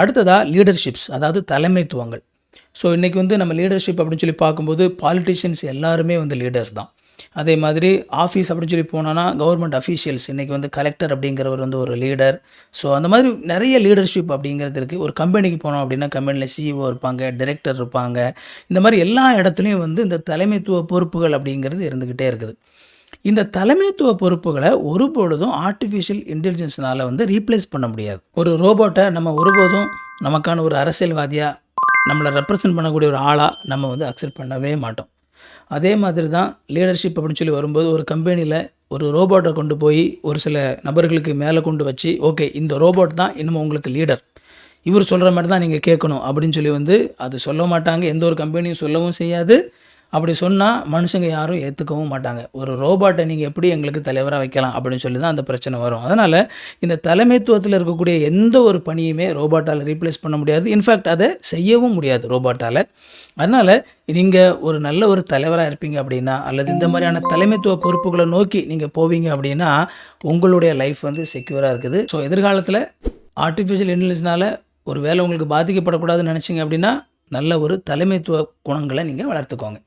அடுத்ததாக லீடர்ஷிப்ஸ், அதாவது தலைமைத்துவங்கள். ஸோ இன்றைக்கி வந்து நம்ம லீடர்ஷிப் அப்படின்னு சொல்லி பார்க்கும்போது பாலிட்டிஷியன்ஸ் எல்லாருமே வந்து லீடர்ஸ் தான். அதே மாதிரி ஆஃபீஸ் அப்படின்னு சொல்லி போனோன்னா கவர்மெண்ட் அஃபீஷியல்ஸ் இன்றைக்கி வந்து கலெக்டர் அப்படிங்கிறவர் வந்து ஒரு லீடர். ஸோ அந்த மாதிரி நிறைய லீடர்ஷிப் அப்படிங்கிறது இருக்குது. ஒரு கம்பெனிக்கு போனோம் அப்படின்னா கம்பெனியில் சிஇஓ இருப்பாங்க, டைரக்டர் இருப்பாங்க. இந்த மாதிரி எல்லா இடத்துலையும் வந்து இந்த தலைமைத்துவ பொறுப்புகள் அப்படிங்கிறது இருந்துக்கிட்டே இருக்குது. இந்த தலைமைத்துவ பொறுப்புகளை ஒருபொழுதும் ஆர்டிஃபிஷியல் இன்டெலிஜென்ஸ்னால் வந்து ரீப்ளேஸ் பண்ண முடியாது. ஒரு ரோபோட்டை நம்ம ஒருபோதும் நமக்கான ஒரு அரசியல்வாதியாக, நம்மளை ரெப்ரசன்ட் பண்ணக்கூடிய ஒரு ஆளாக நம்ம வந்து அக்செப்ட் பண்ணவே மாட்டோம். அதே மாதிரி தான் லீடர்ஷிப் அப்படின்னு சொல்லி வரும்போது ஒரு கம்பெனியில் ஒரு ரோபோட்டை கொண்டு போய் ஒரு சில நபர்களுக்கு மேலே கொண்டு வச்சு, ஓகே இந்த ரோபோட் தான் இன்னும் உங்களுக்கு லீடர், இவர் சொல்கிற மாதிரி தான் நீங்கள் கேட்கணும் அப்படின்னு சொல்லி வந்து அது சொல்ல மாட்டாங்க. எந்த ஒரு கம்பெனியும் சொல்லவும் செய்யாது. அப்படி சொன்னால் மனுஷங்க யாரும் ஏற்றுக்கவும் மாட்டாங்க. ஒரு ரோபோட்டை நீங்கள் எப்படி எங்களுக்கு தலைவராக வைக்கலாம் அப்படின்னு சொல்லி தான் அந்த பிரச்சனை வரும். அதனால் இந்த தலைமைத்துவத்தில் இருக்கக்கூடிய எந்த ஒரு பணியுமே ரோபோட்டால் ரீப்ளேஸ் பண்ண முடியாது. இன்ஃபேக்ட் அதை செய்யவும் முடியாது ரோபோட்டால். அதனால் நீங்கள் ஒரு நல்ல ஒரு தலைவராக இருப்பீங்க அப்படின்னா, அல்லது இந்த மாதிரியான தலைமைத்துவ பொறுப்புகளை நோக்கி நீங்கள் போவீங்க அப்படின்னா உங்களுடைய லைஃப் வந்து செக்யூராக இருக்குது. ஸோ எதிர்காலத்தில் ஆர்டிஃபிஷியல் இன்டெலிஜென்ஸ்னால் ஒரு வேளை உங்களுக்கு பாதிக்கப்படக்கூடாதுன்னு நினச்சிங்க அப்படின்னா நல்ல ஒரு தலைமைத்துவ குணங்களை நீங்கள் வளர்த்துக்கோங்க.